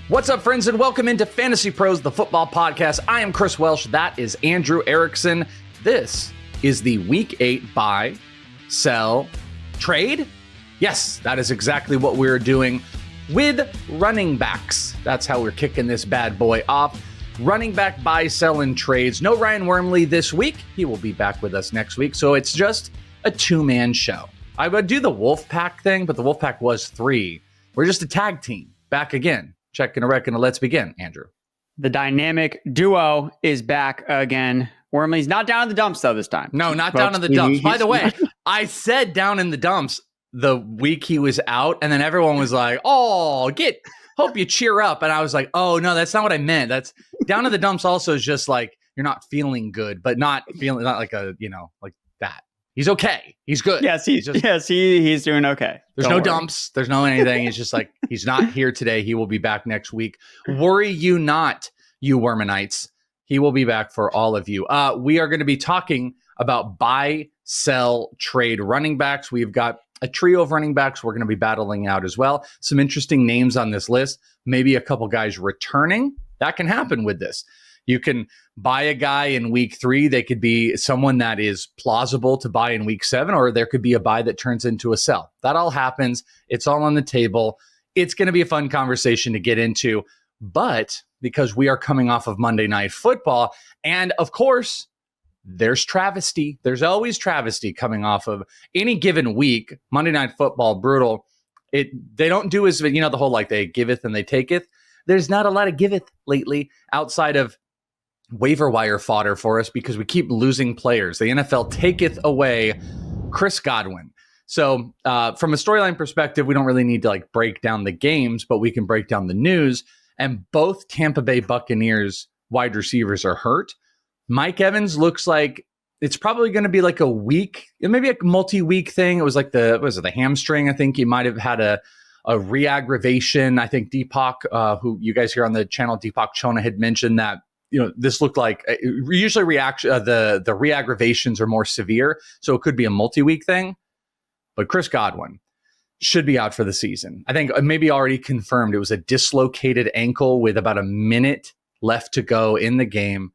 What's up, friends, and welcome into Fantasy Pros, the football podcast. I am Chris Welsh. That is Andrew Erickson. This is the Week 8 buy, sell, trade. Yes, that is exactly what we're doing with running backs. That's how we're kicking this bad boy off. Running back buy, sell, and trades. No Ryan Wormley this week. He will be back with us next week. So it's just a two-man show. I would do the Wolfpack thing, but the Wolfpack was 3. We're just a tag team. Back again. Check and a wreck, and let's begin, Andrew. The dynamic duo is back again. Wormley's not down in the dumps, though, this time. No, not down in the dumps. By the way, I said down in the dumps the week he was out, and then everyone was like, oh, hope you cheer up. And I was like, oh, no, that's not what I meant. That's down in the dumps also is just like, you're not feeling good, but not like a, like that. He's okay. He's good. Yes, he's doing okay. There's no dumps. There's no anything. It's just like, he's not here today. He will be back next week. Worry you not, you Wormanites. He will be back for all of you. We are going to be talking about buy, sell, trade running backs. We've got a trio of running backs we're going to be battling out as well. Some interesting names on this list. Maybe a couple guys returning. That can happen with this. You can buy a guy in week 3. They could be someone that is plausible to buy in week 7, or there could be a buy that turns into a sell. That all happens. It's all on the table. It's going to be a fun conversation to get into. But because we are coming off of Monday Night Football, and of course, there's travesty. There's always travesty coming off of any given week. Monday Night Football, brutal. They don't do as, the whole like they giveth and they taketh. There's not a lot of giveth lately outside of waiver wire fodder for us because we keep losing players. The NFL taketh away Chris Godwin. So from a storyline perspective, we don't really need to break down the games, but we can break down the news. And both Tampa Bay Buccaneers wide receivers are hurt. Mike Evans looks like it's probably going to be like a week, maybe a multi-week thing. It was like the hamstring. I think he might have had a re-aggravation. I think Deepak, who you guys here on the channel, Deepak Chona, had mentioned that this looked like usually the re-aggravations are more severe, so it could be a multi-week thing. But Chris Godwin should be out for the season. I think maybe already confirmed it was a dislocated ankle with about a minute left to go in the game.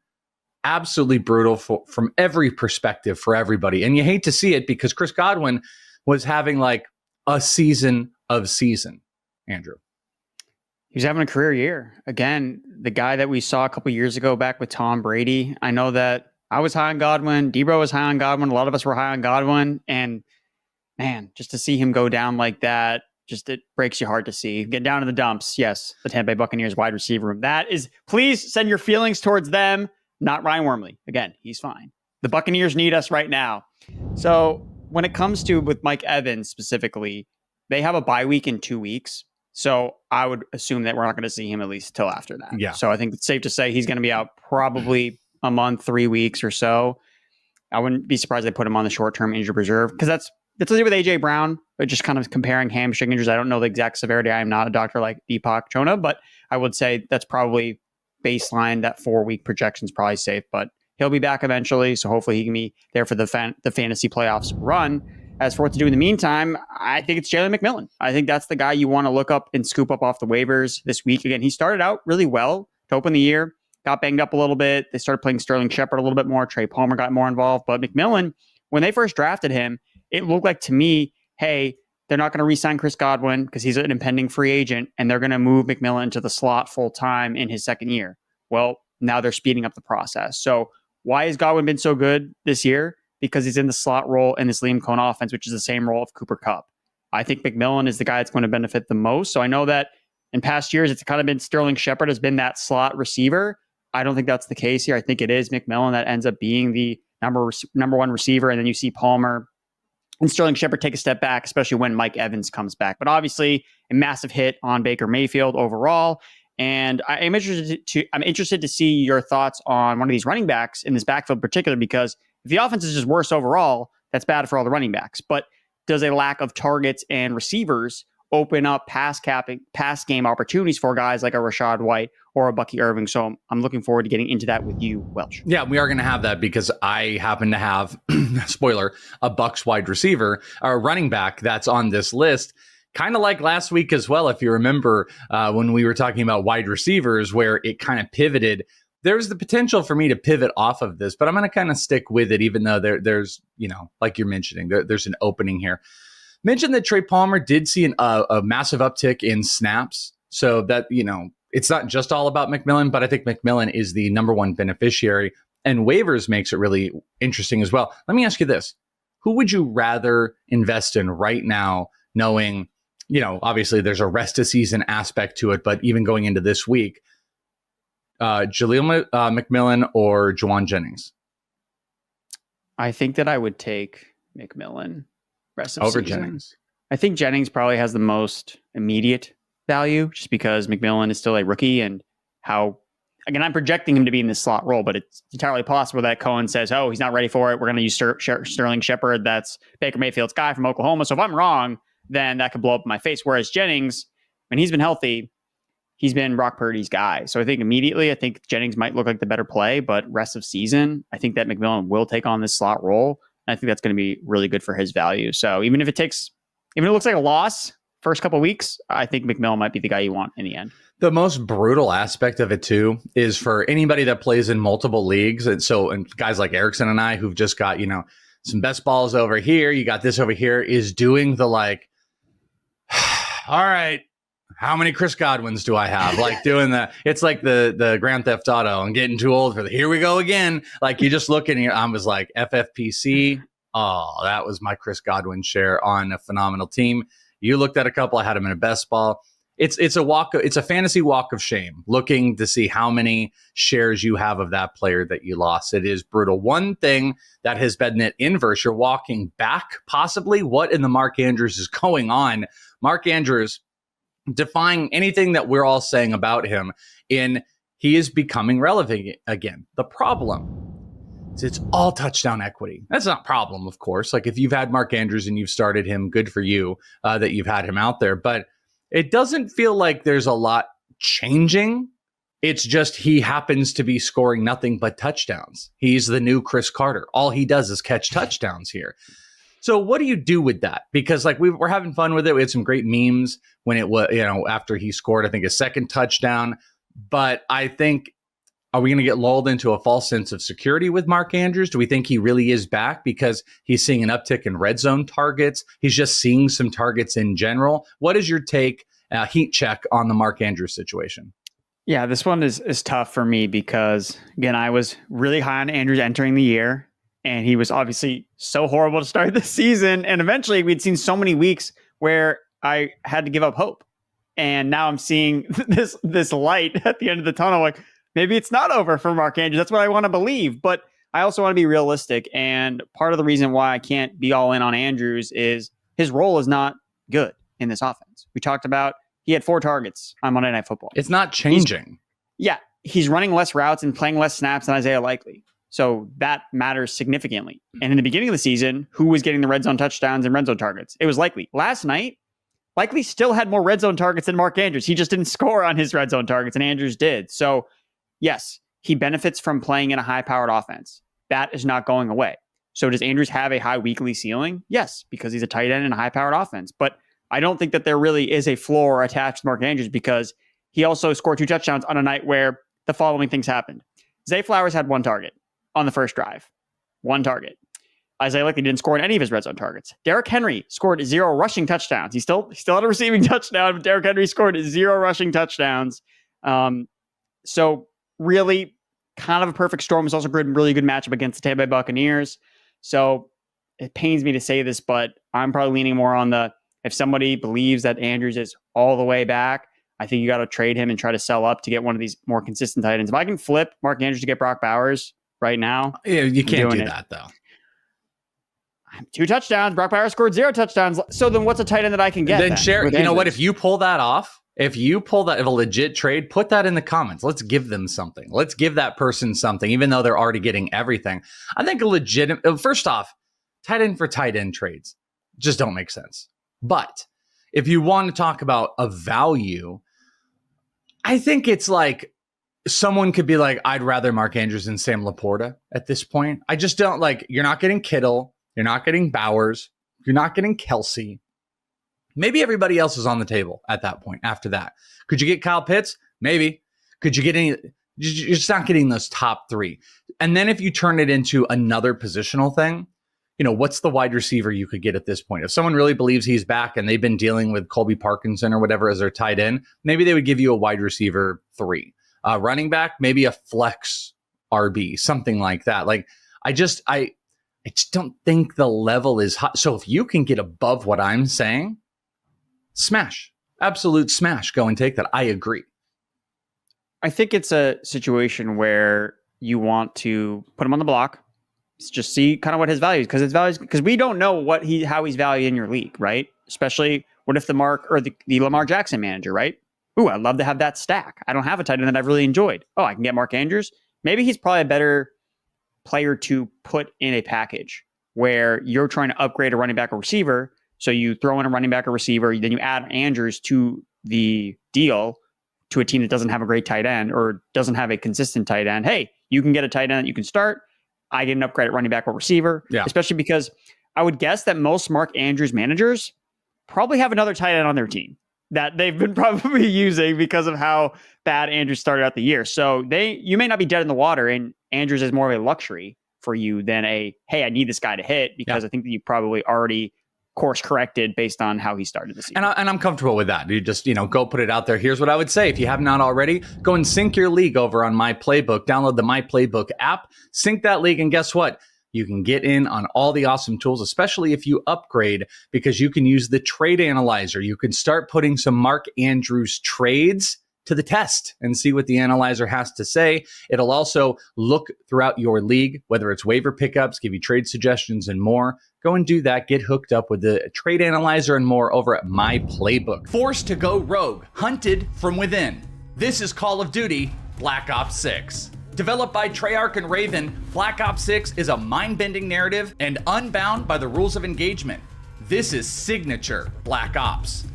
Absolutely brutal from every perspective for everybody, and you hate to see it because Chris Godwin was having like a season of season. Andrew. He was having a career year. Again, the guy that we saw a couple years ago back with Tom Brady. I know that I was high on Godwin. Debro was high on Godwin. A lot of us were high on Godwin. And man, just to see him go down like that, it breaks your heart to see. Get down to the dumps. Yes, the Tampa Bay Buccaneers wide receiver room. That is, please send your feelings towards them, not Ryan Wormley. Again, he's fine. The Buccaneers need us right now. So when it comes to with Mike Evans specifically, they have a bye week in 2 weeks. So I would assume that we're not going to see him at least till after that. Yeah. So I think it's safe to say he's going to be out probably a month, 3 weeks or so. I wouldn't be surprised if they put him on the short-term injured reserve because that's to do with AJ Brown, but just kind of comparing hamstring injuries. I don't know the exact severity. I am not a doctor like Deepak Chona, but I would say that's probably baseline. That 4-week projection is probably safe, but he'll be back eventually. So hopefully he can be there for the fantasy playoffs run. As for what to do in the meantime, I think it's Jalen McMillan. I think that's the guy you want to look up and scoop up off the waivers this week. Again, he started out really well to open the year, got banged up a little bit. They started playing Sterling Shepard a little bit more. Trey Palmer got more involved. But McMillan, when they first drafted him, it looked like to me, hey, they're not going to re-sign Chris Godwin because he's an impending free agent, and they're going to move McMillan into the slot full-time in his second year. Well, now they're speeding up the process. So why has Godwin been so good this year? Because he's in the slot role in this Liam Cohen offense, which is the same role of Cooper Kupp. I think McMillan is the guy that's going to benefit the most. So I know that in past years, it's kind of been Sterling Shepard has been that slot receiver. I don't think that's the case here. I think it is McMillan that ends up being the number one receiver. And then you see Palmer and Sterling Shepard take a step back, especially when Mike Evans comes back. But obviously, a massive hit on Baker Mayfield overall. And I'm interested to see your thoughts on one of these running backs in this backfield in particular, because if the offense is just worse overall, that's bad for all the running backs. But does a lack of targets and receivers open up pass game opportunities for guys like a Rachaad White or a Bucky Irving? So I'm looking forward to getting into that with you, Welsh. Yeah, we are going to have that because I happen to have, spoiler, a Bucs wide receiver or running back that's on this list. kind of like last week as well, if you remember when we were talking about wide receivers, where it kind of pivoted. There's the potential for me to pivot off of this, but I'm going to kind of stick with it, even though there's, like you're mentioning, there's an opening here. Mentioned that Trey Palmer did see a massive uptick in snaps. So that, it's not just all about McMillan, but I think McMillan is the number one beneficiary, and waivers makes it really interesting as well. Let me ask you this. Who would you rather invest in right now, knowing, obviously there's a rest of season aspect to it, but even going into this week, Jalen McMillan or Juwan Jennings? I think that I would take McMillan rest of over season. Jennings. I think Jennings probably has the most immediate value just because McMillan is still a rookie, and again, I'm projecting him to be in this slot role, but it's entirely possible that Cohen says, oh, he's not ready for it. We're going to use Sterling Shepard. That's Baker Mayfield's guy from Oklahoma. So if I'm wrong, then that could blow up in my face. Whereas Jennings, when he's been healthy, he's been Brock Purdy's guy. So I think immediately, Jennings might look like the better play, but rest of season, I think that McMillan will take on this slot role. And I think that's going to be really good for his value. So even if it looks like a loss first couple of weeks, I think McMillan might be the guy you want in the end. The most brutal aspect of it too is for anybody that plays in multiple leagues. And guys like Erickson and I, who've just got, some best balls over here, you got this over here, is doing the all right, how many Chris Godwins do I have? Like doing it's like the Grand Theft Auto. I'm getting too old for here we go again. Like you just look and I was like FFPC. Oh, that was my Chris Godwin share on a phenomenal team. You looked at a couple. I had him in a best ball. It's a fantasy walk of shame looking to see how many shares you have of that player that you lost. It is brutal. One thing that has been that inverse, you're walking back possibly. What in the Mark Andrews is going on? Mark Andrews defying anything that we're all saying about him, he is becoming relevant again. The problem is it's all touchdown equity. That's not a problem, of course. Like if you've had Mark Andrews and you've started him, good for you that you've had him out there. But it doesn't feel like there's a lot changing. It's just he happens to be scoring nothing but touchdowns. He's the new Chris Carter. All he does is catch touchdowns here. So what do you do with that? Because we're having fun with it. We had some great memes when it was, after he scored, I think, his second touchdown. But I think, are we going to get lulled into a false sense of security with Mark Andrews? Do we think he really is back because he's seeing an uptick in red zone targets? He's just seeing some targets in general. What is your take, heat check on the Mark Andrews situation? Yeah, this one is tough for me because, again, I was really high on Andrews entering the year. And he was obviously so horrible to start the season. And eventually we'd seen so many weeks where I had to give up hope. And now I'm seeing this light at the end of the tunnel. Like maybe it's not over for Mark Andrews. That's what I want to believe. But I also want to be realistic. And part of the reason why I can't be all in on Andrews is his role is not good in this offense. We talked about he had 4 targets on Monday Night Football. It's not changing. He's running less routes and playing less snaps than Isaiah Likely. So that matters significantly. And in the beginning of the season, who was getting the red zone touchdowns and red zone targets? It was Likely. Last night, Likely still had more red zone targets than Mark Andrews. He just didn't score on his red zone targets, and Andrews did. So, yes, he benefits from playing in a high-powered offense. That is not going away. So does Andrews have a high weekly ceiling? Yes, because he's a tight end in a high-powered offense. But I don't think that there really is a floor attached to Mark Andrews because he also scored 2 touchdowns on a night where the following things happened. Zay Flowers had 1 target on the first drive. 1 target. Isaiah Likely didn't score in any of his red zone targets. Derrick Henry scored 0 rushing touchdowns. He still had a receiving touchdown, but Derrick Henry scored 0 rushing touchdowns. So really kind of a perfect storm. It's also a really good matchup against the Tampa Bay Buccaneers. So it pains me to say this, but I'm probably leaning more on if somebody believes that Andrews is all the way back, I think you got to trade him and try to sell up to get one of these more consistent tight ends. If I can flip Mark Andrews to get Brock Bowers right now. Yeah, you can't do that though. 2 touchdowns. Brock Bowers scored 0 touchdowns. So then what's a tight end that I can get? Then share, you know what? If you pull that off, if a legit trade, put that in the comments. Let's give them something. Let's give that person something, even though they're already getting everything. I think first off, tight end for tight end trades just don't make sense. But if you want to talk about a value, I think it's like someone could be like, I'd rather Mark Andrews than Sam Laporta at this point. I just don't you're not getting Kittle. You're not getting Bowers. You're not getting Kelsey. Maybe everybody else is on the table at that point after that. Could you get Kyle Pitts? Maybe. Could you get any? You're just not getting those top three. And then if you turn it into another positional thing, what's the wide receiver you could get at this point? If someone really believes he's back and they've been dealing with Colby Parkinson or whatever as their tight end, maybe they would give you a wide receiver 3. Running back, maybe a flex RB, something like that. Like, I just don't think the level is high. So if you can get above what I'm saying, smash, absolute smash, go and take that. I agree. I think it's a situation where you want to put him on the block, just see kind of what his value is, because we don't know how he's valued in your league, right? Especially what if the Lamar Jackson manager, right? Ooh, I'd love to have that stack. I don't have a tight end that I've really enjoyed. Oh, I can get Mark Andrews. Maybe he's probably a better player to put in a package where you're trying to upgrade a running back or receiver. So you throw in a running back or receiver, then you add Andrews to the deal to a team that doesn't have a great tight end or doesn't have a consistent tight end. Hey, you can get a tight end that you can start. I get an upgrade at running back or receiver, especially because I would guess that most Mark Andrews managers probably have another tight end on their team that they've been probably using because of how bad Andrews started out the year. So you may not be dead in the water, and Andrews is more of a luxury for you than hey, I need this guy to hit, because I think that you probably already course corrected based on how he started the season. And I'm comfortable with that. You just, go put it out there. Here's what I would say. If you have not already, go and sync your league over on My Playbook. Download the My Playbook app, sync that league, and guess what? You can get in on all the awesome tools, especially if you upgrade, because you can use the trade analyzer. You can start putting some Mark Andrews trades to the test and see what the analyzer has to say. It'll also look throughout your league, whether it's waiver pickups, give you trade suggestions and more. Go and do that. Get hooked up with the trade analyzer and more over at My Playbook. Forced to go rogue, hunted from within. This is Call of Duty Black Ops 6. Developed by Treyarch and Raven, Black Ops 6 is a mind-bending narrative and unbound by the rules of engagement. This is signature Black Ops.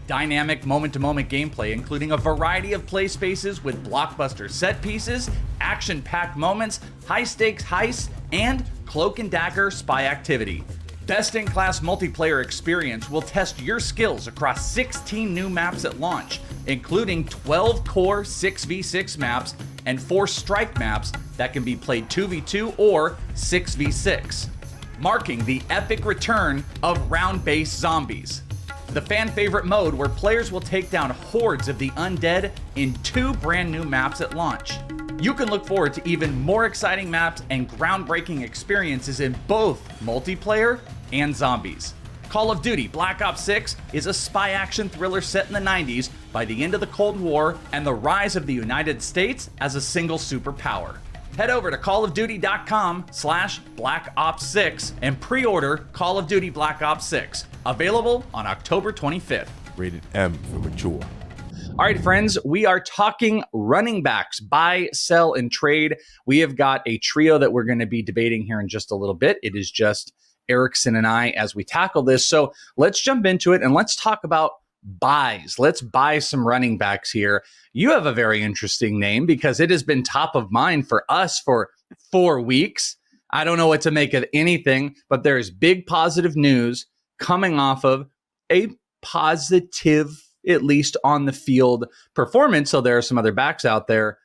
Dynamic moment-to-moment gameplay, including a variety of play spaces with blockbuster set pieces, action-packed moments, high-stakes heists, and cloak and dagger spy activity. Best-in-class multiplayer experience will test your skills across 16 new maps at launch, including 12 core 6v6 maps and 4 strike maps that can be played 2v2 or 6v6, marking the epic return of round-based zombies. The fan-favorite mode where players will take down hordes of the undead in 2 brand new maps at launch. You can look forward to even more exciting maps and groundbreaking experiences in both multiplayer and zombies. Call of Duty Black Ops 6 is a spy action thriller set in the 90s by the end of the Cold War and the rise of the United States as a single superpower. Head over to callofduty.com/Black Ops 6 and pre-order Call of Duty Black Ops 6. Available on October 25th. Rated M for mature. All right, friends, we are talking running backs, buy, sell, and trade. We have got a trio that we're going to be debating here in just a little bit. It is just Erickson and I as we tackle this. So let's jump into it and let's talk about buys. Let's buy some running backs here. You have a very interesting name because it has been top of mind for us for 4 weeks. I don't know what to make of anything, but there is big positive news coming off of a positive, at least on the field performance. So there are some other backs out there.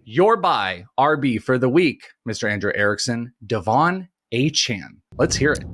Your buy RB for the week, Mr. Andrew Erickson, Achane. Let's hear it.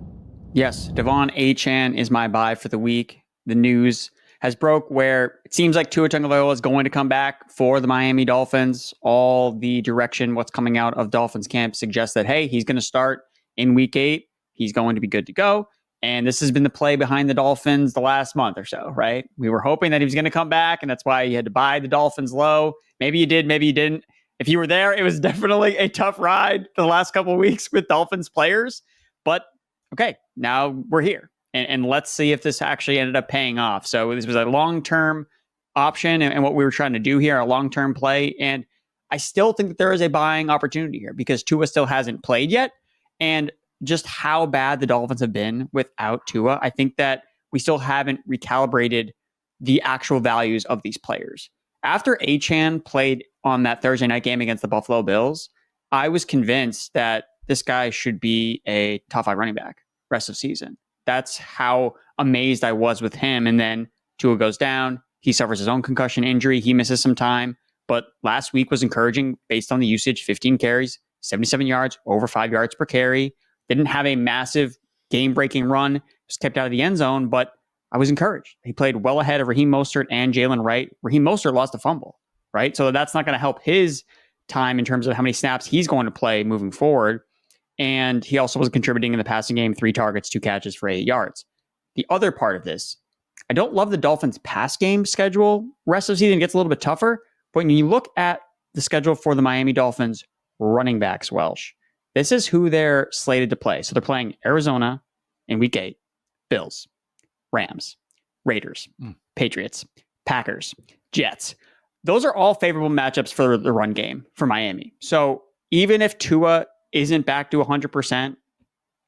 Yes, Achane is my buy for the week. The news has broke where it seems like Tua Tagovailoa is going to come back for the Miami Dolphins. All the direction, what's coming out of Dolphins camp suggests that, hey, he's going to start in week 8. He's going to be good to go. And this has been the play behind the Dolphins the last month or so, right? We were hoping that he was going to come back, and that's why you had to buy the Dolphins low. Maybe you did, maybe you didn't. If you were there, it was definitely a tough ride for the last couple of weeks with Dolphins players. But, okay, now we're here. And let's see if this actually ended up paying off. So this was a long-term option and what we were trying to do here, a long-term play. And I still think that there is a buying opportunity here because Tua still hasn't played yet. And just how bad the Dolphins have been without Tua, I think that we still haven't recalibrated the actual values of these players. After Achane played on that Thursday night game against the Buffalo Bills, I was convinced that this guy should be a top 5 running back rest of season. That's how amazed I was with him. And then Tua goes down. He suffers his own concussion injury. He misses some time. But last week was encouraging based on the usage, 15 carries, 77 yards, over 5 yards per carry. Didn't have a massive game-breaking run. Just kept out of the end zone, but I was encouraged. He played well ahead of Raheem Mostert and Jalen Wright. Raheem Mostert lost a fumble, right? So that's not going to help his time in terms of how many snaps he's going to play moving forward. And he also was contributing in the passing game, 3 targets, 2 catches for 8 yards. The other part of this, I don't love the Dolphins' pass game schedule. Rest of the season gets a little bit tougher. But when you look at the schedule for the Miami Dolphins running backs, Welsh, this is who they're slated to play. So they're playing Arizona in week 8, Bills, Rams, Raiders, Patriots, Packers, Jets. Those are all favorable matchups for the run game for Miami. So even if Tua isn't back to 100%,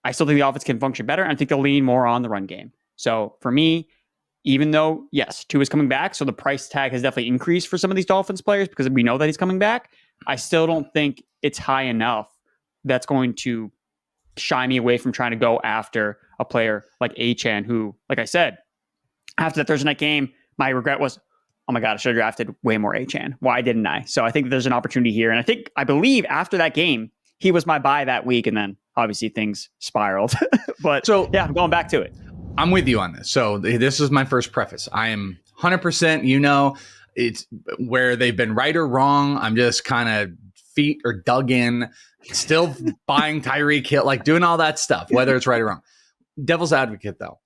I still think the offense can function better. And I think they'll lean more on the run game. So for me, even though, yes, Tua is coming back, so the price tag has definitely increased for some of these Dolphins players because we know that he's coming back, I still don't think it's high enough that's going to shy me away from trying to go after a player like Achane, who, like I said, after that Thursday night game, my regret was, oh my God, I should have drafted way more Achane. Why didn't I? So I think there's an opportunity here. And I believe after that game, he was my buy that week. And then obviously things spiraled. But so yeah, I'm going back to it. I'm with you on this. So this is my first preface. I am 100%, it's where they've been right or wrong. I'm just kind of feet are dug in, still buying Tyreek Hill, like doing all that stuff, whether it's right or wrong. Devil's advocate, though.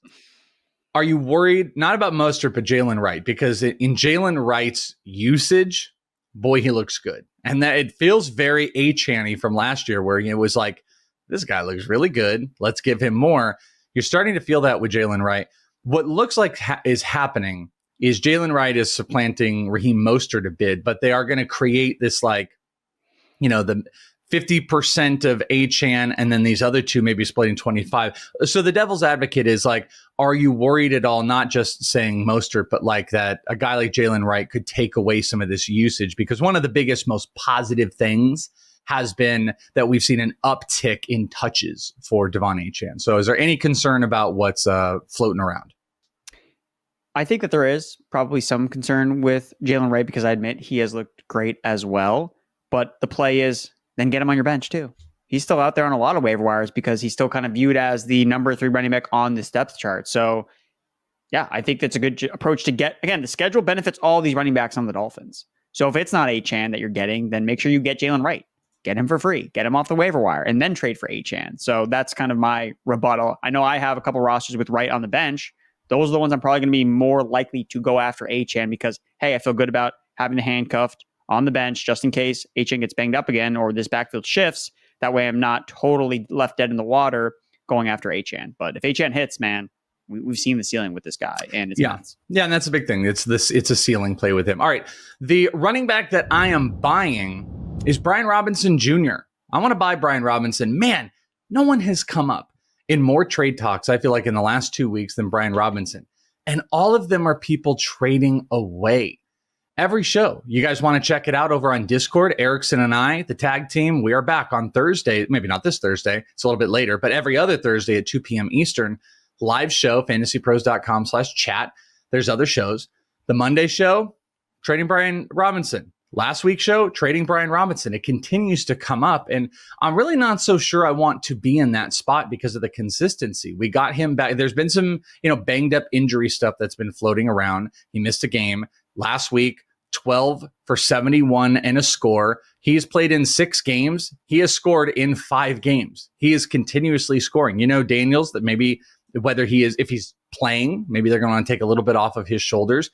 Are you worried, not about Mostert, but Jalen Wright? Because in Jalen Wright's usage, boy, he looks good. And that it feels very Achane from last year where it was like, this guy looks really good. Let's give him more. You're starting to feel that with Jalen Wright. What looks like is happening is Jalen Wright is supplanting Raheem Mostert a bit, but they are going to create this the 50% of Achane and then these other two maybe splitting 25. So the devil's advocate is like, are you worried at all, not just saying Mostert, but like that a guy like Jalen Wright could take away some of this usage? Because one of the biggest, most positive things has been that we've seen an uptick in touches for Devon Achane. So is there any concern about what's floating around? I think that there is probably some concern with Jalen Wright because I admit he has looked great as well. But the play is then get him on your bench too. He's still out there on a lot of waiver wires because he's still kind of viewed as the number 3 running back on this depth chart. So yeah, I think that's a good approach to get. Again, the schedule benefits all these running backs on the Dolphins. So if it's not Achane that you're getting, then make sure you get Jalen Wright. Get him for free. Get him off the waiver wire and then trade for Achane. So that's kind of my rebuttal. I know I have a couple rosters with Wright on the bench. Those are the ones I'm probably going to be more likely to go after Achane because, hey, I feel good about having the handcuffed on the bench just in case Achane gets banged up again or this backfield shifts. That way I'm not totally left dead in the water going after Achane. But if Achane hits, man, we've seen the ceiling with this guy, and it's nuts. Yeah, and that's a big thing. It's a ceiling play with him. All right, the running back that I am buying is Brian Robinson Jr. I want to buy Brian Robinson. Man, no one has come up in more trade talks, I feel like, in the last 2 weeks than Brian Robinson. And all of them are people trading away. Every show. You guys want to check it out over on Discord. Erickson and I, the tag team, we are back on Thursday. Maybe not this Thursday. It's a little bit later, but every other Thursday at 2 p.m. Eastern. Live show, fantasypros.com/chat. There's other shows. The Monday show, trading Brian Robinson. Last week's show, trading Brian Robinson. It continues to come up, and I'm really not so sure I want to be in that spot because of the consistency. We got him back. There's been some, banged up injury stuff that's been floating around. He missed a game last week, 12 for 71 and a score. He's played in 6 games. He has scored in 5 games. He is continuously scoring. Daniels, that maybe if he's playing, maybe they're going to take a little bit off of his shoulders.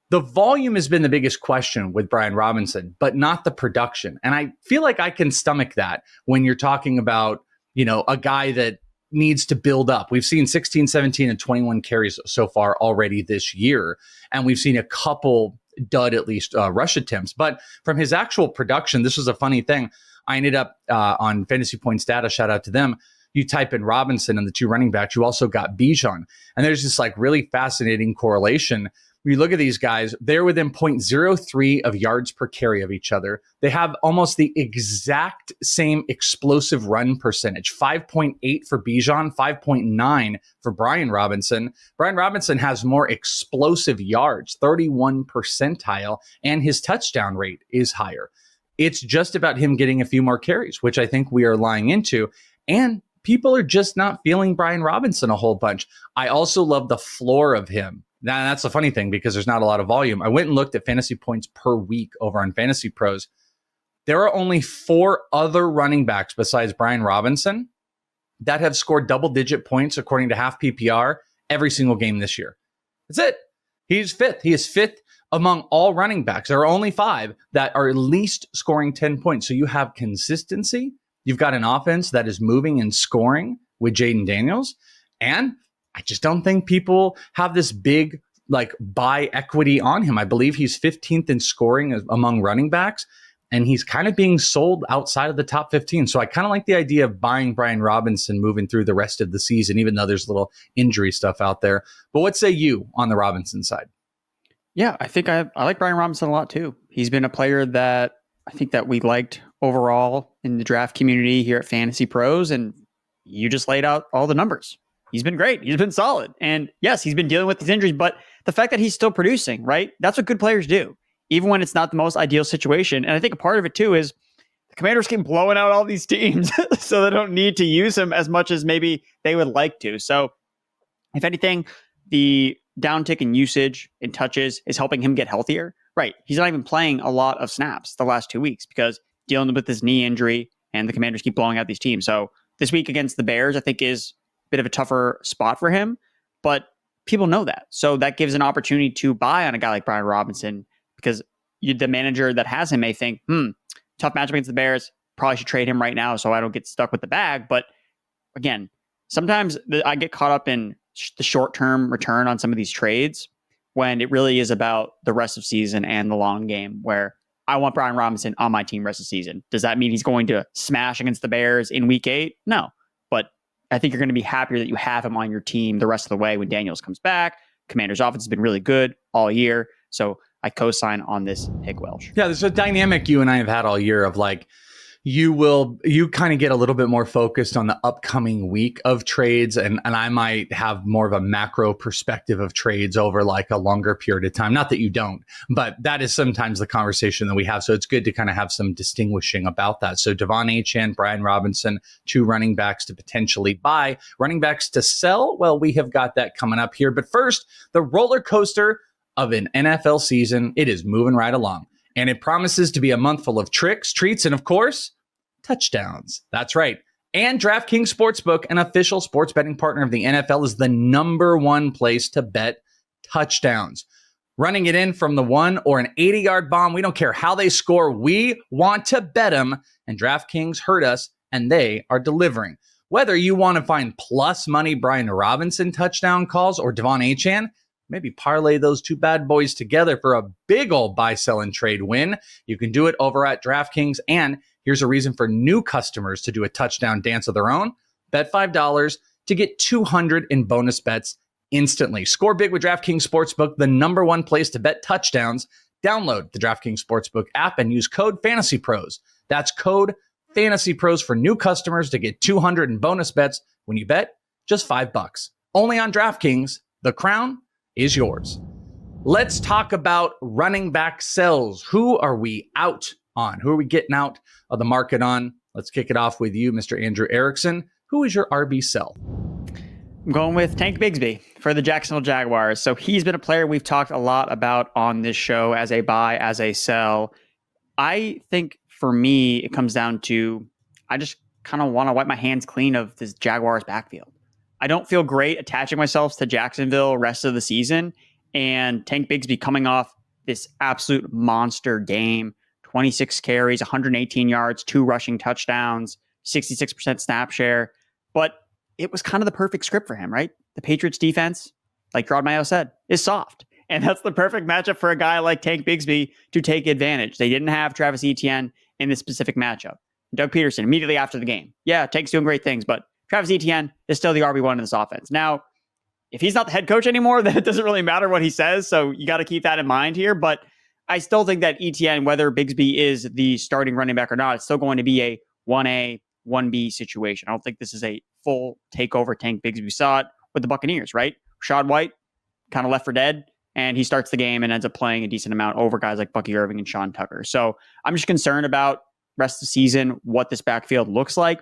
The volume has been the biggest question with Brian Robinson, but not the production. And I feel like I can stomach that when you're talking about, a guy that needs to build up. We've seen 16, 17, and 21 carries so far already this year. And we've seen a couple dud, at least, rush attempts. But from his actual production, this was a funny thing. I ended up on Fantasy Points Data, shout out to them. You type in Robinson and the 2 running backs, you also got Bijan. And there's this really fascinating correlation when you look at these guys, they're within 0.03 of yards per carry of each other. They have almost the exact same explosive run percentage, 5.8 for Bijan, 5.9 for Brian Robinson. Brian Robinson has more explosive yards, 31 percentile, and his touchdown rate is higher. It's just about him getting a few more carries, which I think we are lying into. And people are just not feeling Brian Robinson a whole bunch. I also love the floor of him. Now, that's the funny thing because there's not a lot of volume. I went and looked at fantasy points per week over on FantasyPros. There are only 4 other running backs besides Brian Robinson that have scored double-digit points according to half PPR every single game this year. That's it. He's 5th. He is 5th among all running backs. There are only 5 that are at least scoring 10 points. So you have consistency. You've got an offense that is moving and scoring with Jaden Daniels. And I just don't think people have this big buy equity on him. I believe he's 15th in scoring among running backs, and he's kind of being sold outside of the top 15. So I kind of like the idea of buying Brian Robinson moving through the rest of the season, even though there's little injury stuff out there. But what say you on the Robinson side? Yeah, I think I like Brian Robinson a lot too. He's been a player that I think that we liked overall in the draft community here at Fantasy Pros, and you just laid out all the numbers. He's been great. He's been solid. And yes, he's been dealing with these injuries, but the fact that he's still producing, right? That's what good players do, even when it's not the most ideal situation. And I think a part of it too is the Commanders keep blowing out all these teams so they don't need to use him as much as maybe they would like to. So if anything, the downtick in usage and touches is helping him get healthier. Right. He's not even playing a lot of snaps the last 2 weeks because dealing with this knee injury and the Commanders keep blowing out these teams. So this week against the Bears, I think is bit of a tougher spot for him, but people know that. So that gives an opportunity to buy on a guy like Brian Robinson because the manager that has him may think, tough matchup against the Bears, probably should trade him right now so I don't get stuck with the bag. But again, sometimes I get caught up in the short-term return on some of these trades when it really is about the rest of season and the long game where I want Brian Robinson on my team rest of season. Does that mean he's going to smash against the Bears in week 8? No, but I think you're going to be happier that you have him on your team the rest of the way when Daniels comes back. Commander's offense has been really good all year. So I co-sign on this pick, Welsh. Yeah, there's a dynamic you and I have had all year of you kind of get a little bit more focused on the upcoming week of trades. And I might have more of a macro perspective of trades over a longer period of time. Not that you don't, but that is sometimes the conversation that we have. So it's good to kind of have some distinguishing about that. So Achane, Brian Robinson, 2 running backs to potentially buy, running backs to sell. Well, we have got that coming up here. But first, the roller coaster of an NFL season, it is moving right along. And it promises to be a month full of tricks, treats, and of course, touchdowns. That's right. And DraftKings Sportsbook, an official sports betting partner of the NFL, is the #1 place to bet touchdowns. Running it in from the 1 or an 80-yard bomb, we don't care how they score. We want to bet them. And DraftKings heard us, and they are delivering. Whether you want to find plus money Brian Robinson touchdown calls or Achane, maybe parlay those 2 bad boys together for a big old buy, sell, and trade win. You can do it over at DraftKings. And here's a reason for new customers to do a touchdown dance of their own. Bet $5 to get $200 in bonus bets instantly. Score big with DraftKings Sportsbook, the #1 place to bet touchdowns. Download the DraftKings Sportsbook app and use code FANTASYPROS. That's code FANTASYPROS for new customers to get $200 in bonus bets when you bet just $5. Only on DraftKings. The crown is yours. Let's talk about running back sells. Who are we out on? Who are we getting out of the market on? Let's kick it off with you, Mr. Andrew Erickson. Who is your RB sell? I'm going with Tank Bigsby for the Jacksonville Jaguars. So he's been a player we've talked a lot about on this show as a buy, as a sell. I think for me, it comes down to I just kind of want to wipe my hands clean of this Jaguars backfield. I don't feel great attaching myself to Jacksonville rest of the season. And Tank Bigsby coming off this absolute monster game, 26 carries, 118 yards, 2 rushing touchdowns, 66% snap share. But it was kind of the perfect script for him, right? The Patriots defense, like Rod Mayo said, is soft. And that's the perfect matchup for a guy like Tank Bigsby to take advantage. They didn't have Travis Etienne in this specific matchup. Doug Peterson, immediately after the game. Yeah, Tank's doing great things, but Travis Etienne is still the RB1 in this offense. Now, if he's not the head coach anymore, then it doesn't really matter what he says. So you got to keep that in mind here. But I still think that ETN, whether Bigsby is the starting running back or not, it's still going to be a 1A, 1B situation. I don't think this is a full takeover Tank Bigsby. We saw it with the Buccaneers, right? Rachaad White kind of left for dead, and he starts the game and ends up playing a decent amount over guys like Bucky Irving and Sean Tucker. So I'm just concerned about rest of the season, what this backfield looks like.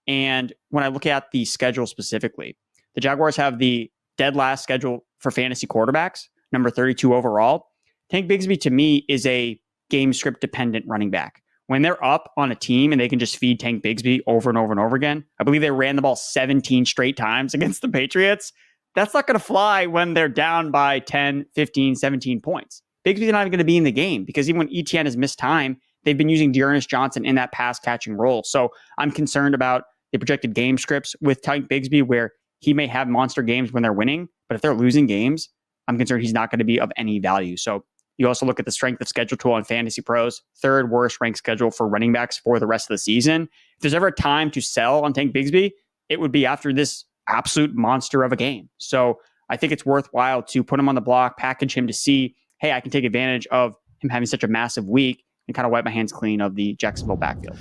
And when I look at the schedule specifically, the Jaguars have the dead last schedule for fantasy quarterbacks, number 32 overall. Tank Bigsby, to me, is a game script dependent running back. When they're up on a team and they can just feed Tank Bigsby over and over and over again, I believe they ran the ball 17 straight times against the Patriots. That's not going to fly when they're down by 10, 15, 17 points. Bigsby's not even going to be in the game because even when ETN has missed time, they've been using Dearness Johnson in that pass catching role. So I'm concerned about the projected game scripts with Tank Bigsby where he may have monster games when they're winning, but if they're losing games, I'm concerned he's not going to be of any value. So you also look at the strength of schedule tool on FantasyPros, third worst ranked schedule for running backs for the rest of the season. If there's ever a time to sell on Tank Bigsby, it would be after this absolute monster of a game. So I think it's worthwhile to put him on the block, package him to see, hey, I can take advantage of him having such a massive week and kind of wipe my hands clean of the Jacksonville backfield.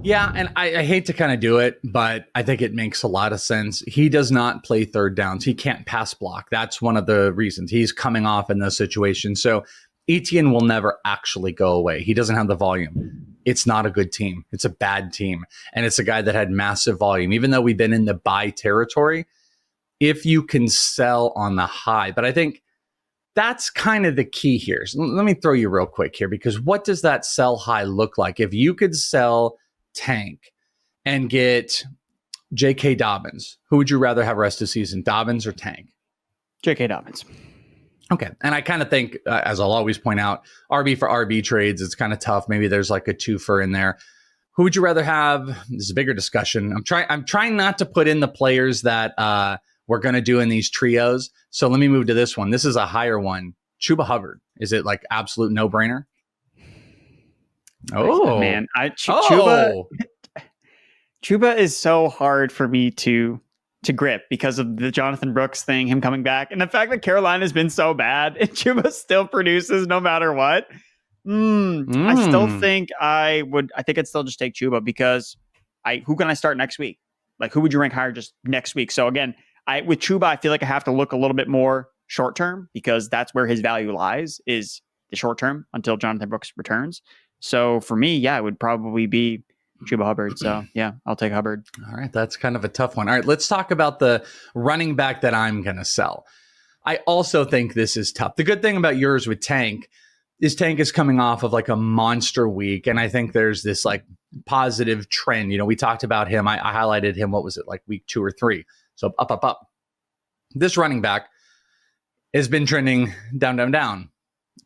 Yeah, and I hate to kind of do it, but I think it makes a lot of sense. He does not play third downs. He can't pass block. That's one of the reasons. He's coming off in those situations. So Etienne will never actually go away. He doesn't have the volume. It's not a good team. It's a bad team. And it's a guy that had massive volume. Even though we've been in the buy territory, if you can sell on the high. But I think that's kind of the key here. So let me throw you real quick here, because what does that sell high look like? If you could sell Tank and get J.K. Dobbins, who would you rather have rest of the season, Dobbins or Tank? J.K. Dobbins. Okay. And I kind of think, as I'll always point out, RB for RB trades, it's kind of tough. Maybe there's like a twofer in there. Who would you rather have? This is a bigger discussion. I'm trying not to put in the players that we're going to do in these trios. So let me move to this one. This is a higher one. Chuba Hubbard. Is it like absolute no-brainer? Oh, man. Chuba is so hard for me to grip because of the Jonathan Brooks thing, him coming back, and the fact that Carolina's been so bad and Chuba still produces no matter what. I still think I think I'd still just take Chuba because who can I start next week? Like, who would you rank higher just next week? So again, with Chuba, I feel like I have to look a little bit more short term because that's where his value lies, is the short term until Jonathan Brooks returns. So for me, yeah, it would probably be Chuba Hubbard. So yeah, I'll take Hubbard. All right. That's kind of a tough one. All right. Let's talk about the running back that I'm going to sell. I also think this is tough. The good thing about yours with Tank is coming off of like a monster week. And I think there's this like positive trend. You know, we talked about him. I highlighted him. What was it, like week 2 or 3? So up. This running back has been trending down.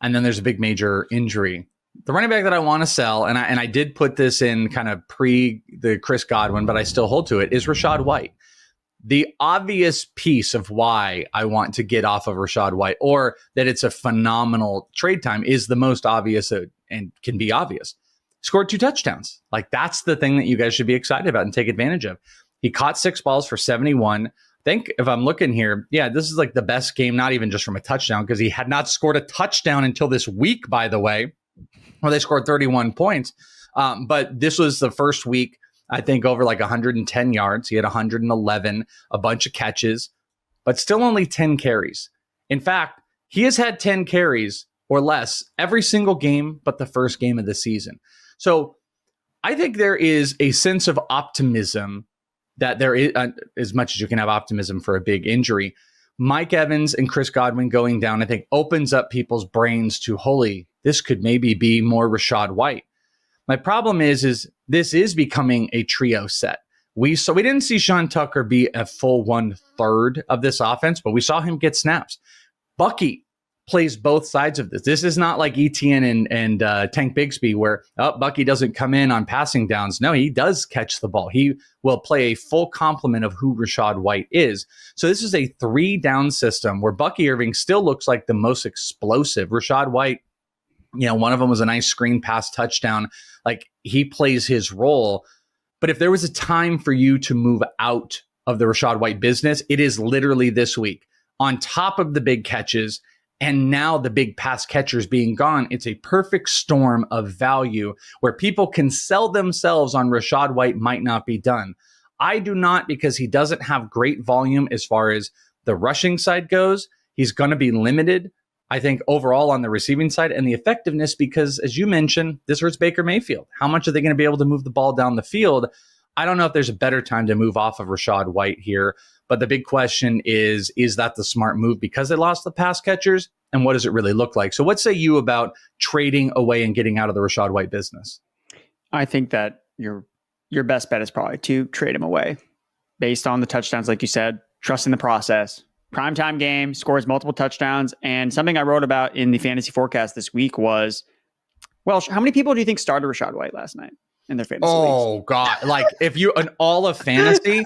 And then there's a big major injury. The running back that I want to sell, and I did put this in kind of pre the Chris Godwin, but I still hold to it, is Rachaad White. The obvious piece of why I want to get off of Rachaad White, or that it's a phenomenal trade time, is the most obvious and can be obvious. Scored 2 touchdowns. Like, that's the thing that you guys should be excited about and take advantage of. He caught 6 balls for 71. I think if I'm looking here, yeah, this is like the best game, not even just from a touchdown, because he had not scored a touchdown until this week, by the way. Well, they scored 31 points. But this was the first week, I think, over like 110 yards. He had 111, a bunch of catches, but still only 10 carries. In fact, he has had 10 carries or less every single game but the first game of the season. So I think there is a sense of optimism that there is, as much as you can have optimism for a big injury. Mike Evans and Chris Godwin going down, I think, opens up people's brains to, holy, this could maybe be more Rachaad White. My problem is this is becoming a trio set. We didn't see Sean Tucker be a full 1/3 of this offense, but we saw him get snaps. Bucky plays both sides of this. This is not like ETN and Tank Bigsby where Bucky doesn't come in on passing downs. No, he does catch the ball. He will play a full complement of who Rachaad White is. So this is a 3-down system where Bucky Irving still looks like the most explosive. Rachaad White, you know, one of them was a nice screen pass touchdown. Like, he plays his role. But if there was a time for you to move out of the Rachaad White business, it is literally this week. on top of the big catches, and now the big pass catchers being gone, it's a perfect storm of value where people can sell themselves on Rachaad White might not be done. I do not, because he doesn't have great volume as far as the rushing side goes. He's going to be limited, I think, overall on the receiving side, and the effectiveness, because as you mentioned, this hurts Baker Mayfield. How much are they going to be able to move the ball down the field? I don't know if there's a better time to move off of Rachaad White here, but the big question is that the smart move because they lost the pass catchers? And what does it really look like? So what say you about trading away and getting out of the Rachaad White business? I think that your best bet is probably to trade him away based on the touchdowns, like you said, trusting the process. Primetime game, scores multiple touchdowns. And something I wrote about in the fantasy forecast this week was, Welsh, how many people do you think started Rachaad White last night in their fantasy leagues? Oh, God. Like, if you, an all of fantasy,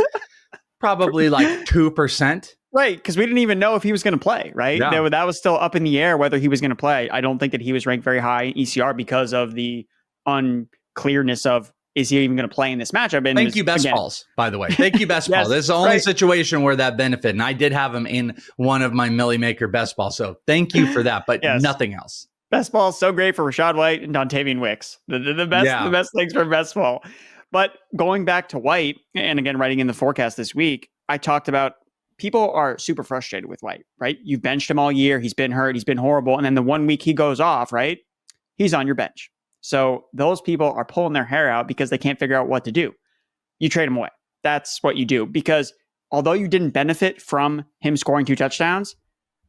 probably like 2%. Right, because we didn't even know if he was going to play, right? Yeah. That was still up in the air whether he was going to play. I don't think that he was ranked very high in ECR because of the unclearness of, is he even going to play in this matchup? And Thank you, Best Balls, by the way. Thank you, Best Ball. This is the only situation where that benefit. And I did have him in one of my Millie Maker Best Balls. So thank you for that, but nothing else. Best Ball is so great for Rachaad White and Dontavian Wicks. The best things for Best Ball. But going back to White, and again, writing in the forecast this week, I talked about people are super frustrated with White, right? You've benched him all year. He's been hurt. He's been horrible. And then the 1 week he goes off, right? He's on your bench. So those people are pulling their hair out because they can't figure out what to do. You trade him away. That's what you do. Because although you didn't benefit from him scoring 2 touchdowns,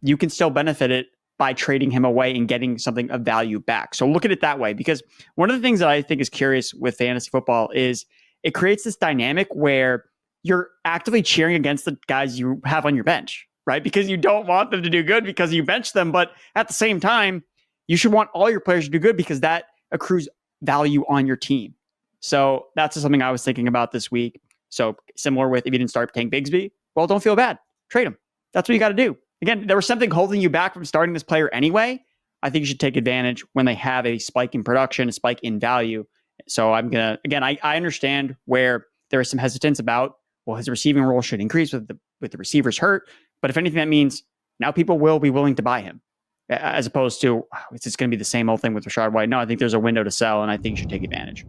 you can still benefit it by trading him away and getting something of value back. So look at it that way. Because one of the things that I think is curious with fantasy football is it creates this dynamic where you're actively cheering against the guys you have on your bench, right? Because you don't want them to do good because you bench them. But at the same time, you should want all your players to do good because that accrues value on your team. So that's something I was thinking about this week. So similar with if you didn't start paying Bigsby, well, don't feel bad. Trade him. That's what you got to do. Again, there was something holding you back from starting this player anyway. I think you should take advantage when they have a spike in production, a spike in value. So I'm going to, again, I understand where there is some hesitance about, well, his receiving role should increase with the receivers hurt. But if anything, that means now people will be willing to buy him. As opposed to, it's just going to be the same old thing with Rachaad White. No, I think there's a window to sell, and I think you should take advantage.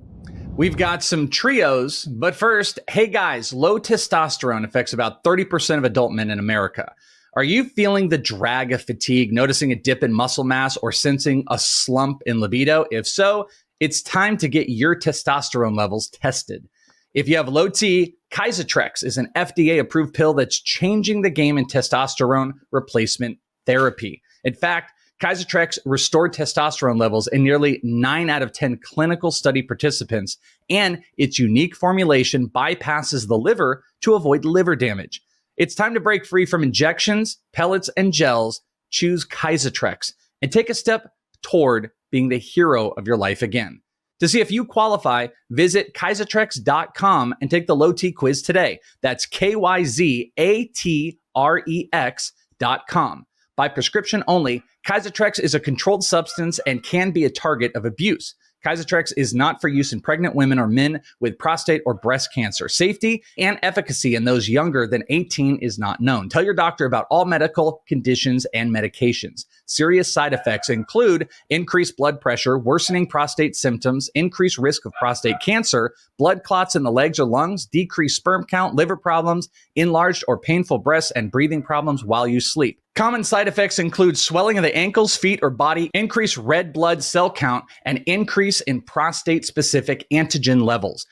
We've got some trios, but first, hey guys, low testosterone affects about 30% of adult men in America. Are you feeling the drag of fatigue, noticing a dip in muscle mass, or sensing a slump in libido? If so, it's time to get your testosterone levels tested. If you have low T, Kysotrex is an FDA-approved pill that's changing the game in testosterone replacement therapy. In fact, Kysotrex restored testosterone levels in nearly 9 out of 10 clinical study participants, and its unique formulation bypasses the liver to avoid liver damage. It's time to break free from injections, pellets, and gels. Choose Kysotrex and take a step toward being the hero of your life again. To see if you qualify, visit Kysotrex.com and take the low T quiz today. That's KYZATREX.com. By prescription only, Kysotrex is a controlled substance and can be a target of abuse. Kysotrex is not for use in pregnant women or men with prostate or breast cancer. Safety and efficacy in those younger than 18 is not known. Tell your doctor about all medical conditions and medications. Serious side effects include increased blood pressure, worsening prostate symptoms, increased risk of prostate cancer, blood clots in the legs or lungs, decreased sperm count, liver problems, enlarged or painful breasts, and breathing problems while you sleep. Common side effects include swelling of the ankles, feet, or body, increased red blood cell count, and increase in prostate-specific antigen levels.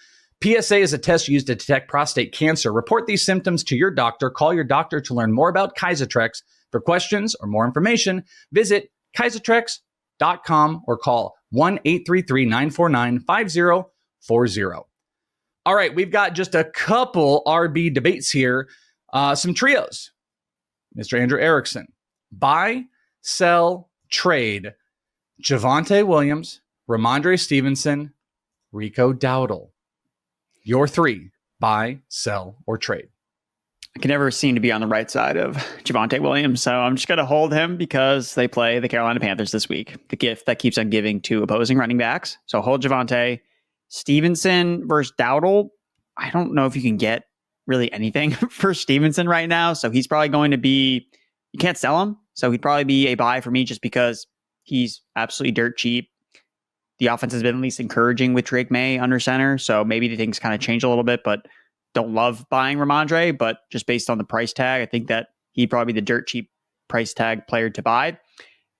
PSA is a test used to detect prostate cancer. Report these symptoms to your doctor. Call your doctor to learn more about Kysotrex. For questions or more information, visit Kysotrex.com or call 1-833-949-5040. All right, we've got just a couple RB debates here. Some trios. Mr. Andrew Erickson, buy, sell, trade, Javonte Williams, Rhamondre Stevenson, Rico Dowdle. Your 3, buy, sell, or trade. I can never seem to be on the right side of Javonte Williams, so I'm just going to hold him because they play the Carolina Panthers this week. The gift that keeps on giving to opposing running backs. So hold Javonte. Stevenson versus Dowdle. I don't know if you can get really anything for Stevenson right now. So he's probably going to be you can't sell him. So he'd probably be a buy for me just because he's absolutely dirt cheap. The offense has been at least encouraging with Drake May under center. So maybe the things kind of change a little bit, but don't love buying Rhamondre. But just based on the price tag, I think that he'd probably be the dirt cheap price tag player to buy.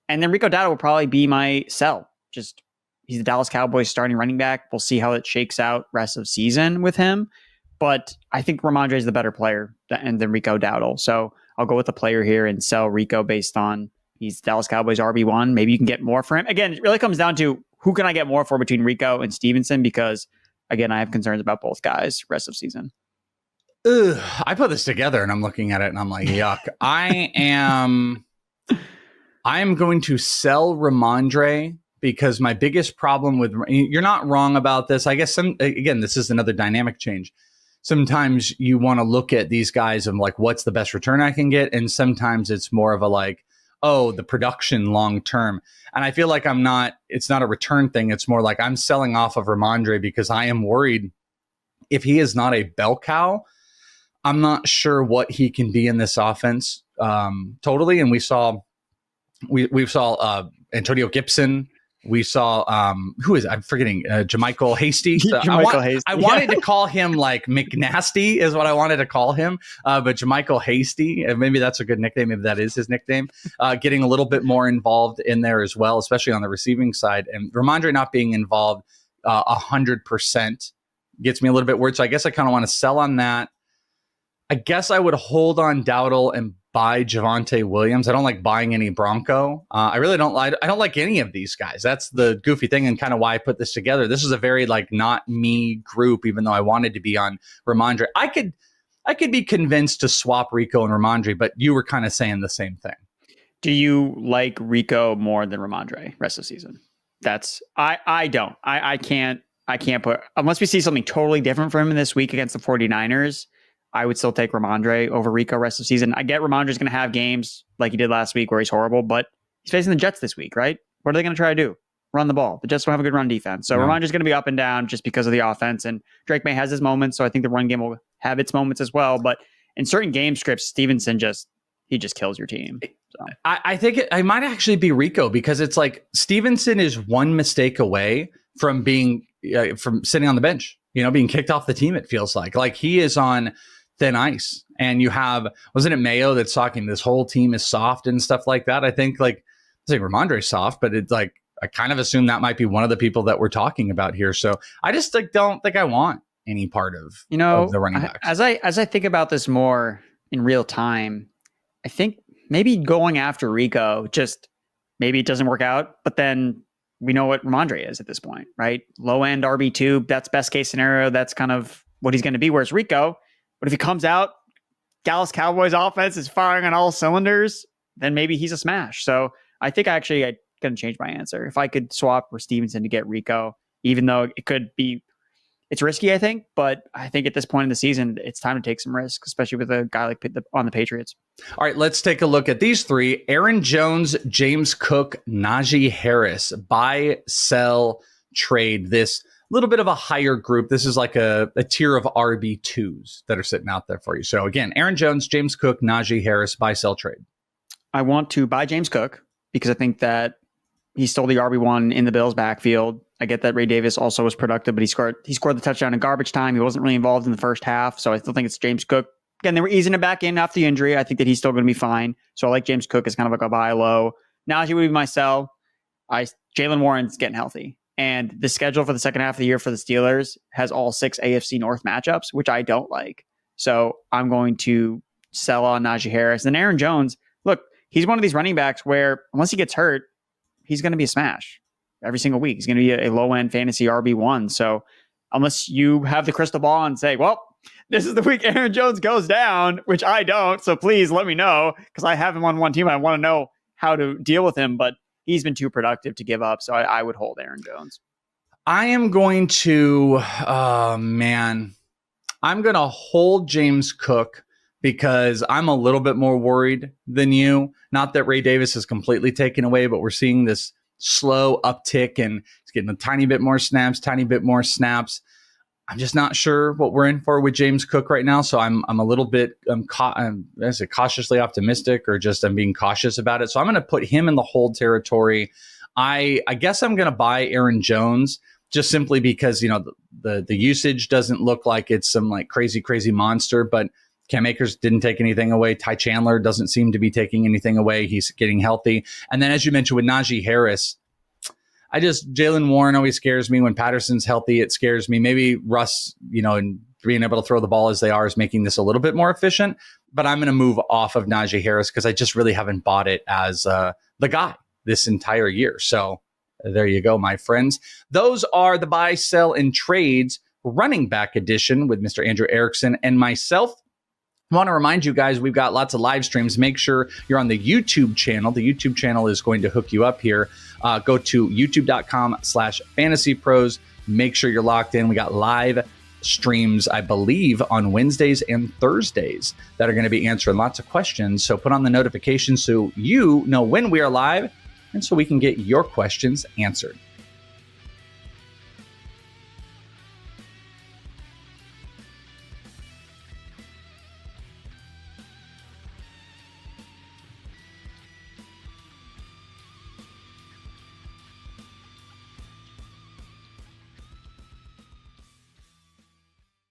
And then Rico Dowdle will probably be my sell. Just he's the Dallas Cowboys starting running back. We'll see how it shakes out rest of season with him. But I think Rhamondre is the better player than Rico Dowdle. So I'll go with the player here and sell Rico based on he's Dallas Cowboys RB1. Maybe you can get more for him. Again, it really comes down to who can I get more for between Rico and Stevenson? Because again, I have concerns about both guys rest of season. Ugh, I put this together and I'm looking at it and I'm like, yuck. I am going to sell Rhamondre because my biggest problem with, you're not wrong about this. I guess again, this is another dynamic change. Sometimes you want to look at these guys and like, what's the best return I can get? And sometimes it's more of a like, oh, the production long term. And I feel like it's not a return thing. It's more like I'm selling off of Rhamondre because I am worried if he is not a bell cow, I'm not sure what he can be in this offense totally. And we saw Antonio Gibson. We saw who is I'm forgetting Jermichael Hasty. So I wanted to call him like McNasty is what I wanted to call him, but Jermichael Hasty, and maybe that's a good nickname. Maybe that is his nickname. Getting a little bit more involved in there as well, especially on the receiving side. And Rhamondre not being involved 100% gets me a little bit worried. So I guess I kind of want to sell on that. I guess I would hold on Dowdle and buy Javonte Williams. I don't like buying any Bronco. I really don't like. I don't like any of these guys. That's the goofy thing and kind of why I put this together. This is a very like not me group, even though I wanted to be on Rhamondre. I could be convinced to swap Rico and Rhamondre, but you were kind of saying the same thing. Do you like Rico more than Rhamondre rest of the season? I don't. I can't put, unless we see something totally different from him this week against the 49ers. I would still take Rhamondre over Rico rest of the season. I get Rhamondre's going to have games like he did last week where he's horrible, but he's facing the Jets this week, right? What are they going to try to do? Run the ball. The Jets don't have a good run defense. So Rhamondre's going to be up and down just because of the offense. And Drake May has his moments, so I think the run game will have its moments as well. But in certain game scripts, Stevenson just kills your team. So. I think it might actually be Rico because it's like Stevenson is one mistake away from being from sitting on the bench, being kicked off the team. It feels like he is on thin ice. And you have, wasn't it Mayo that's talking this whole team is soft and stuff like that? I think Rhamondre's soft, but it's like I kind of assume that might be one of the people that we're talking about here. So I just don't think I want any part of the running backs. As I think about this more in real time, I think maybe going after Rico, just maybe it doesn't work out, but then we know what Rhamondre is at this point, right? Low end RB2, that's best case scenario. That's kind of what he's going to be. Whereas Rico, but if he comes out, Dallas Cowboys offense is firing on all cylinders, then maybe he's a smash. So I think I'm going to change my answer. If I could swap for Stevenson to get Rico, even though it could be, it's risky, I think, but I think at this point in the season, it's time to take some risk, especially with a guy like on the Patriots. All right, let's take a look at these three. Aaron Jones, James Cook, Najee Harris. Buy, sell, trade. This little bit of a higher group. This is like a tier of RB2s that are sitting out there for you. So again, Aaron Jones, James Cook, Najee Harris, buy, sell, trade. I want to buy James Cook because I think that he's still the RB1 in the Bills backfield. I get that Ray Davis also was productive, but he scored the touchdown in garbage time. He wasn't really involved in the first half. So I still think it's James Cook. Again, they were easing him back in after the injury. I think that he's still going to be fine. So I like James Cook as kind of like a buy low. Najee would be my sell. Jalen Warren's getting healthy. And the schedule for the second half of the year for the Steelers has all 6 AFC North matchups, which I don't like. So I'm going to sell on Najee Harris. And Aaron Jones, look, he's one of these running backs where unless he gets hurt, he's going to be a smash every single week. He's going to be a low-end fantasy RB1. So unless you have the crystal ball and say, well, this is the week Aaron Jones goes down, which I don't. So please let me know because I have him on one team. I want to know how to deal with him. But he's been too productive to give up, so I would hold Aaron Jones. I am going to, I'm going to hold James Cook because I'm a little bit more worried than you. Not that Ray Davis is completely taken away, but we're seeing this slow uptick and he's getting a tiny bit more snaps. I'm just not sure what we're in for with James Cook right now. So I'm a little bit cautiously optimistic, or just I'm being cautious about it. So I'm going to put him in the hold territory. I guess I'm going to buy Aaron Jones, just simply because, the usage doesn't look like it's some like crazy monster, but Cam Akers didn't take anything away. Ty Chandler doesn't seem to be taking anything away. He's getting healthy. And then, as you mentioned, with Najee Harris, Jalen Warren always scares me. When Patterson's healthy, it scares me. Maybe Russ, and being able to throw the ball as they are is making this a little bit more efficient. But I'm going to move off of Najee Harris because I just really haven't bought it as the guy this entire year. So there you go, my friends. Those are the buy, sell, and trades running back edition with Mr. Andrew Erickson and myself. I want to remind you guys, we've got lots of live streams. Make sure you're on the YouTube channel. The YouTube channel is going to hook you up here. Go to youtube.com/FantasyPros. Make sure you're locked in. We got live streams, I believe, on Wednesdays and Thursdays that are going to be answering lots of questions. So put on the notifications so you know when we are live and so we can get your questions answered.